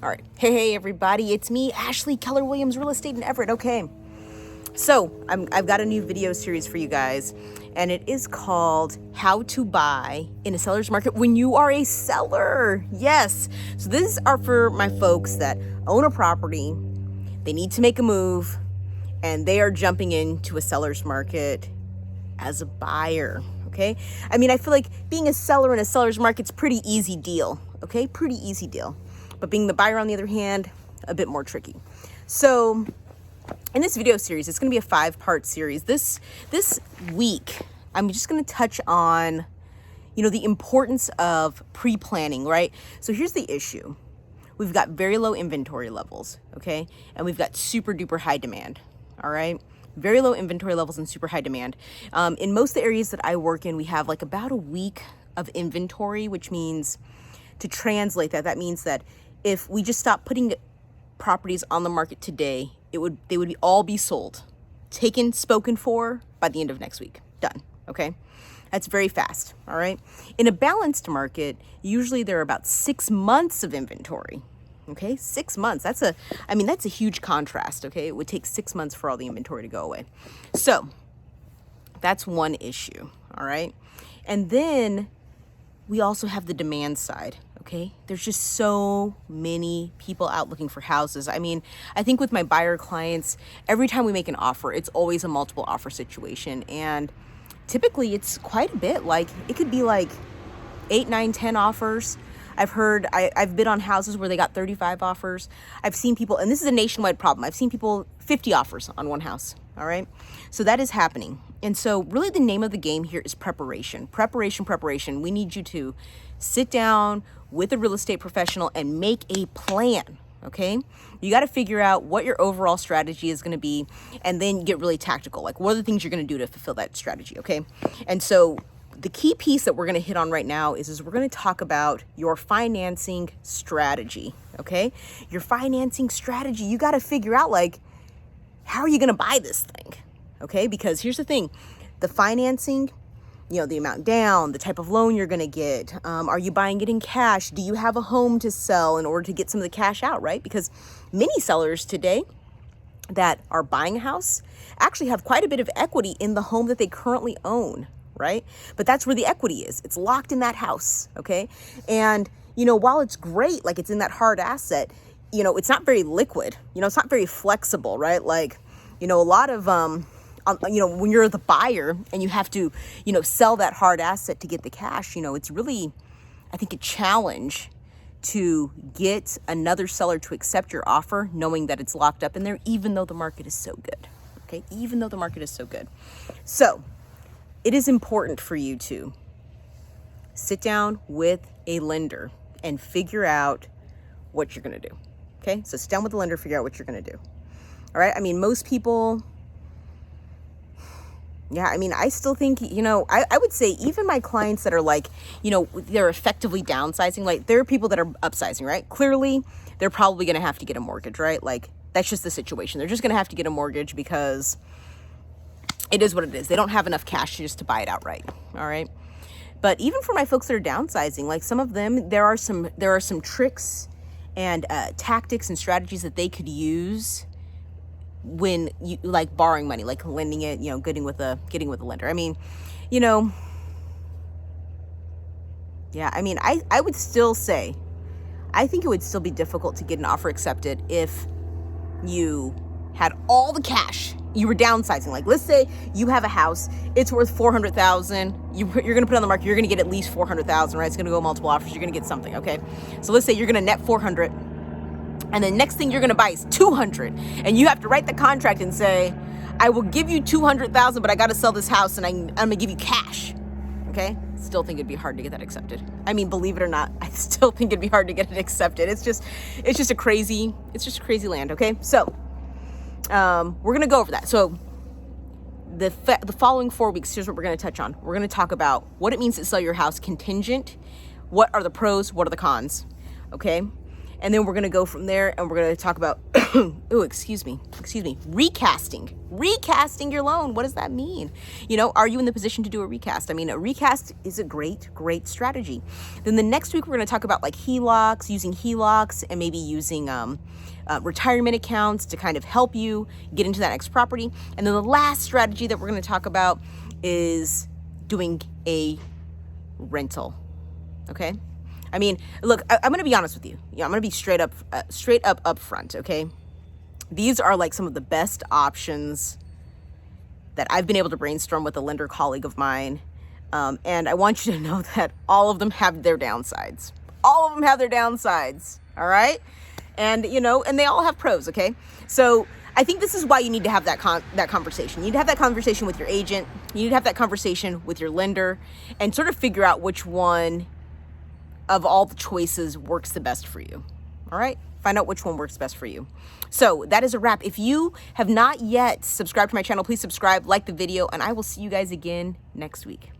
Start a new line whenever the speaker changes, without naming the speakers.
All right. Hey, everybody. It's me, Ashley Keller Williams, Real Estate in Everett. Okay. So I've got a new video series for you guys, and it is called How to Buy in a Seller's Market When You Are a Seller. Yes. So this are for my folks that own a property, they need to make a move, and they are jumping into a seller's market as a buyer. Okay. I mean, I feel like being a seller in a seller's market's pretty easy deal. Okay. Pretty easy deal. But being the buyer, on the other hand, a bit more tricky. So in this video series, it's going to be a 5-part series. This week, I'm just going to touch on, the importance of pre-planning, right? So here's the issue. We've got very low inventory levels, okay? And we've got super duper high demand, all right? Very low inventory levels and super high demand. In most of the areas that I work in, we have like about a week of inventory, which means, to translate that means that if we just stop putting properties on the market today, they would all be sold, taken, spoken for by the end of next week. Done. Okay. That's very fast. All right. In a balanced market, usually there are about 6 months of inventory. Okay. 6 months. That's a huge contrast. Okay. It would take 6 months for all the inventory to go away. So that's one issue. All right. And then we also have the demand side. Okay. There's just so many people out looking for houses. I mean, I think with my buyer clients, every time we make an offer, it's always a multiple offer situation. And typically it's quite a bit. Like it could be like 8, 9, 10 offers. I've bid on houses where they got 35 offers. I've seen people, and this is a nationwide problem. I've seen people 50 offers on one house. All right. So that is happening. And so really the name of the game here is preparation. Preparation. We need you to sit down with a real estate professional and make a plan. Okay. You got to figure out what your overall strategy is going to be, and then get really tactical. Like, what are the things you're going to do to fulfill that strategy? Okay. And so the key piece that we're going to hit on right now is we're going to talk about your financing strategy. Okay. Your financing strategy. You got to figure out, like, how are you going to buy this thing? Okay. Because here's the thing, the financing, the amount down, the type of loan you're going to get. Are you buying it in cash? Do you have a home to sell in order to get some of the cash out, right? Because many sellers today that are buying a house actually have quite a bit of equity in the home that they currently own, right? But that's where the equity is. It's locked in that house, okay? And, while it's great, like it's in that hard asset, it's not very liquid. It's not very flexible, right? Like, a lot of, when you're the buyer and you have to, sell that hard asset to get the cash, it's really, I think, a challenge to get another seller to accept your offer, knowing that it's locked up in there, even though the market is so good. Okay. Even though the market is so good. So it is important for you to sit down with a lender and figure out what you're going to do. Okay. So sit down with the lender, figure out what you're going to do. All right. I mean, most people, I still think, I would say even my clients that are like, they're effectively downsizing, like there are people that are upsizing, right? Clearly, they're probably going to have to get a mortgage, right? Like that's just the situation. They're just going to have to get a mortgage because it is what it is. They don't have enough cash just to buy it outright. All right. But even for my folks that are downsizing, like some of them, there are some tricks and tactics and strategies that they could use when you like borrowing money, like lending it, getting with a lender. I mean, I would still say, I think it would still be difficult to get an offer accepted if you had all the cash. You were downsizing. Like, let's say you have a house, it's worth $400,000. You're going to put it on the market. You're going to get at least $400,000, right? It's going to go multiple offers. You're going to get something. Okay. So let's say you're going to net 400. And the next thing you're going to buy is 200. And you have to write the contract and say, I will give you 200,000, but I got to sell this house and I'm going to give you cash. Okay. Still think it'd be hard to get that accepted. I mean, believe it or not, I still think it'd be hard to get it accepted. It's just a crazy land. Okay. So, we're going to go over that. So the following 4 weeks, here's what we're going to touch on. We're going to talk about what it means to sell your house contingent. What are the pros? What are the cons? Okay. And then we're going to go from there and we're going to talk about, excuse me, recasting your loan. What does that mean? You know, are you in the position to do a recast? I mean, a recast is a great strategy. Then the next week, we're going to talk about like using HELOCs and maybe using retirement accounts to kind of help you get into that next property. And then the last strategy that we're going to talk about is doing a rental. Okay. I mean, look, I'm going to be honest with you. Yeah, I'm going to be straight up upfront. Okay. These are like some of the best options that I've been able to brainstorm with a lender colleague of mine. And I want you to know that all of them have their downsides. All of them have their downsides. All right. And, you know, and they all have pros. Okay. So I think this is why you need to have that conversation. You need to have that conversation with your agent. You need to have that conversation with your lender and sort of figure out which one of all the choices works the best for you. All right. Find out which one works best for you. So that is a wrap. If you have not yet subscribed to my channel, please subscribe, like the video, and I will see you guys again next week.